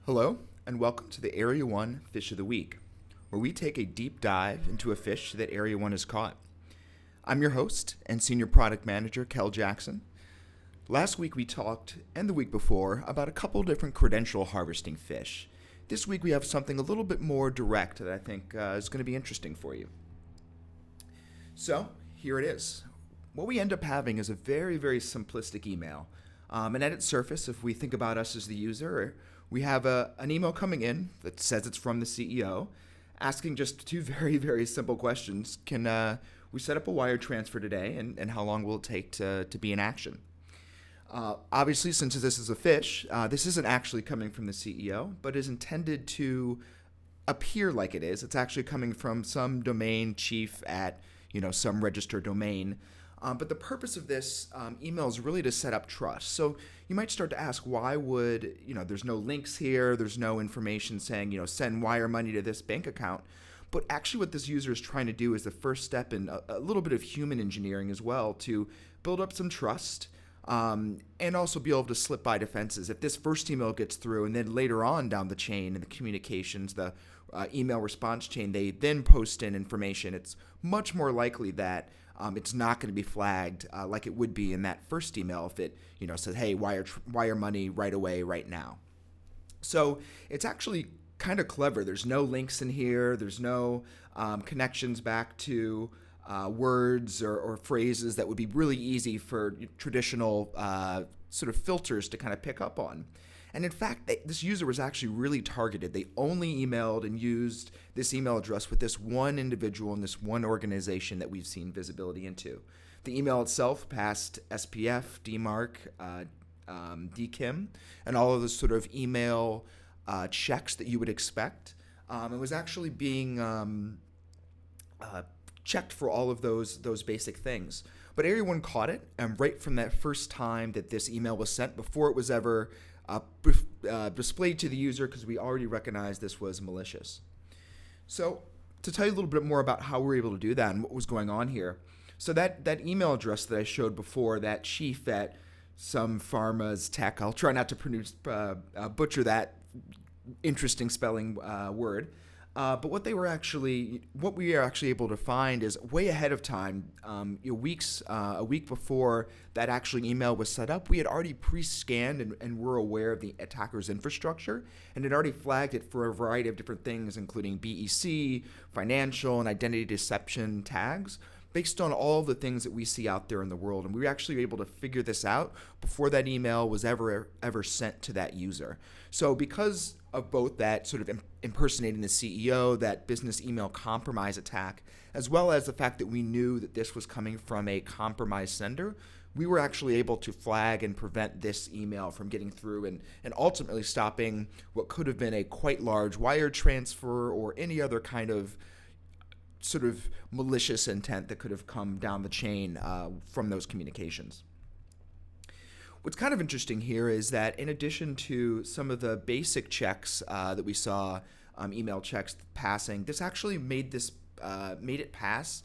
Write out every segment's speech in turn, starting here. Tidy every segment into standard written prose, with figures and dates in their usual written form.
Hello, and welcome to the Area 1 Fish of the Week, where we take a deep dive into a fish that Area 1 has caught. I'm your host and Senior Product Manager, Kel Jackson. Last week we talked, and the week before, about a couple different credential harvesting fish. This week we have something a little bit more direct that I think is going to be interesting for you. So, here it is. What we end up having is a very, very simplistic email. And at its surface, if we think about us as the user, we have an email coming in that says it's from the CEO, asking just two very, very simple questions. Can we set up a wire transfer today, and how long will it take to be in action? Obviously, since this is a fish, this isn't actually coming from the CEO, but is intended to appear like it is. It's actually coming from some domain chief at some registered domain. But the purpose of this email is really to set up trust. So you might start to ask, why would, there's no links here, there's no information saying, send wire money to this bank account. But actually what this user is trying to do is the first step in a little bit of human engineering as well to build up some trust and also be able to slip by defenses. If this first email gets through and then later on down the chain in the communications, the email response chain, they then post in information, it's much more likely that it's not going to be flagged like it would be in that first email if it says, hey, wire money right away, right now. So it's actually kind of clever. There's no links in here. There's no connections back to words or phrases that would be really easy for traditional sort of filters to kind of pick up on. And in fact, this user was actually really targeted. They only emailed and used this email address with this one individual and this one organization that we've seen visibility into. The email itself passed SPF, DMARC, DKIM, and all of the sort of email checks that you would expect. It was actually being checked for all of those basic things. But Area 1 caught it, and right from that first time that this email was sent, before it was ever displayed to the user, because we already recognized this was malicious. So to tell you a little bit more about how we were able to do that and what was going on here. So that email address that I showed before, that chief at some pharma's tech, I'll try not to butcher that interesting spelling word. But what we were actually able to find is way ahead of time, a week before that actually email was set up, we had already pre-scanned and were aware of the attacker's infrastructure and had already flagged it for a variety of different things, including BEC, financial, and identity deception tags, based on all the things that we see out there in the world. And we were actually able to figure this out before that email was ever sent to that user. So because of both that sort of impersonating the CEO, that business email compromise attack, as well as the fact that we knew that this was coming from a compromised sender, we were actually able to flag and prevent this email from getting through and ultimately stopping what could have been a quite large wire transfer or any other kind of sort of malicious intent that could have come down the chain from those communications. What's kind of interesting here is that in addition to some of the basic checks that we saw, email checks passing, this actually made it pass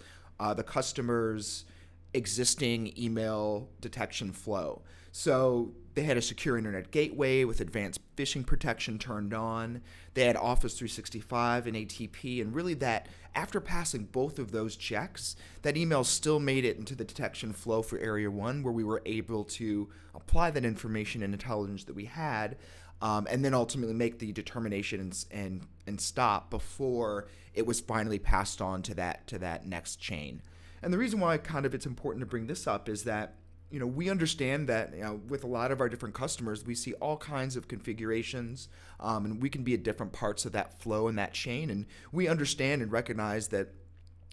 the customer's existing email detection flow. So they had a secure internet gateway with advanced phishing protection turned on. They had Office 365 and ATP, and really that after passing both of those checks, that email still made it into the detection flow for Area 1, where we were able to apply that information and intelligence that we had, and then ultimately make the determination and stop before it was finally passed on to that next chain. And the reason why it's important to bring this up is that we understand that with a lot of our different customers, we see all kinds of configurations, and we can be at different parts of that flow and that chain, and we understand and recognize that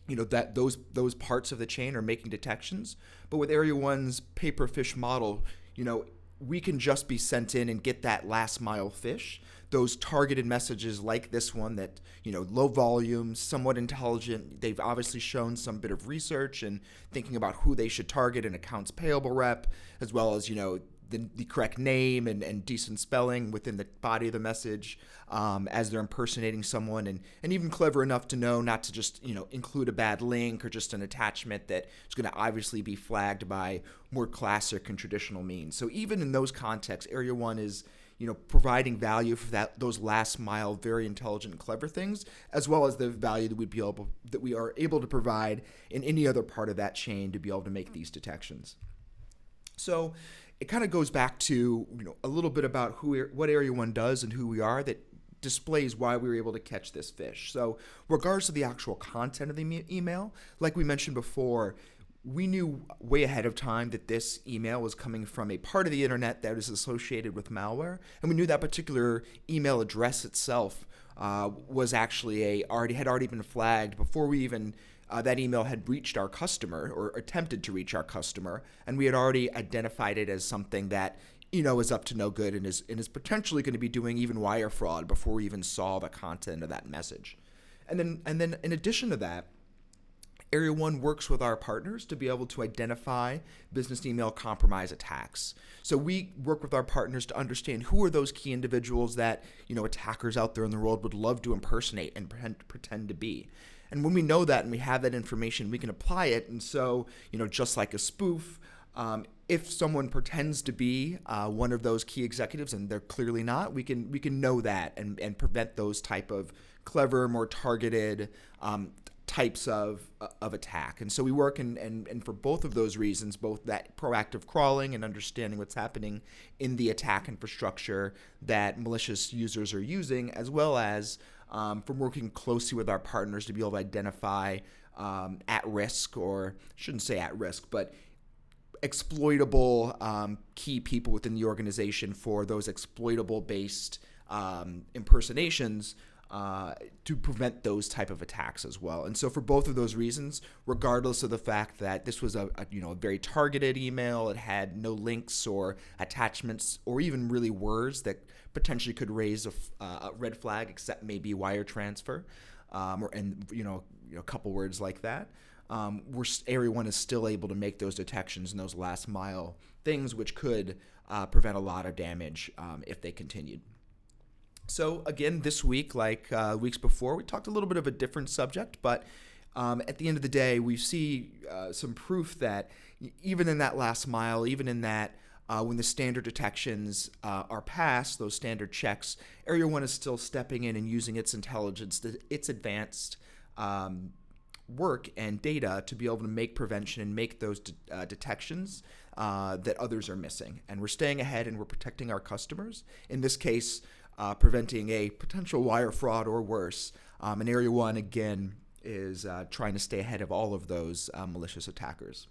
that those parts of the chain are making detections. But with Area 1's pay-per-fish model, we can just be sent in and get that last mile fish. Those targeted messages like this one that, low volume, somewhat intelligent. They've obviously shown some bit of research and thinking about who they should target, an accounts payable rep, as well as, the correct name and decent spelling within the body of the message as they're impersonating someone, and even clever enough to know not to just include a bad link or just an attachment that is going to obviously be flagged by more classic and traditional means. So even in those contexts, Area 1 is providing value for those last mile, very intelligent and clever things, as well as the value that we are able to provide in any other part of that chain to be able to make these detections. So it kind of goes back to a little bit about what Area 1 does and who we are that displays why we were able to catch this phish. So regards to the actual content of the email, like we mentioned before, we knew way ahead of time that this email was coming from a part of the internet that is associated with malware, and we knew that particular email address itself was actually had already been flagged before we even that email had reached our customer or attempted to reach our customer, and we had already identified it as something that is up to no good and is potentially going to be doing even wire fraud before we even saw the content of that message. And then in addition to that, Area 1 works with our partners to be able to identify business email compromise attacks. So we work with our partners to understand who are those key individuals that attackers out there in the world would love to impersonate and pretend to be. And when we know that and we have that information, we can apply it. And so, just like a spoof, if someone pretends to be one of those key executives and they're clearly not, we can know that and prevent those type of clever, more targeted types of attack. And so we work and for both of those reasons, both that proactive crawling and understanding what's happening in the attack infrastructure that malicious users are using, as well as from working closely with our partners to be able to identify at risk, or shouldn't say at risk, but exploitable key people within the organization for those exploitable-based impersonations to prevent those type of attacks as well. And so for both of those reasons, regardless of the fact that this was a very targeted email, it had no links or attachments or even really words that potentially could raise a red flag, except maybe wire transfer, or a couple words like that. Area 1 is still able to make those detections and those last mile things, which could prevent a lot of damage if they continued. So again, this week, like weeks before, we talked a little bit of a different subject, but at the end of the day, we see some proof that even in that last mile, even in that when the standard detections are passed, those standard checks, Area 1 is still stepping in and using its intelligence, its advanced work and data to be able to make prevention and make those detections that others are missing. And we're staying ahead and we're protecting our customers. In this case, preventing a potential wire fraud or worse. And Area 1, again, is trying to stay ahead of all of those malicious attackers.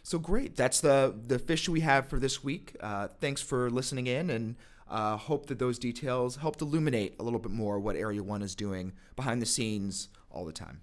So great. That's the phish we have for this week. Thanks for listening in, and hope that those details helped illuminate a little bit more what Area 1 is doing behind the scenes all the time.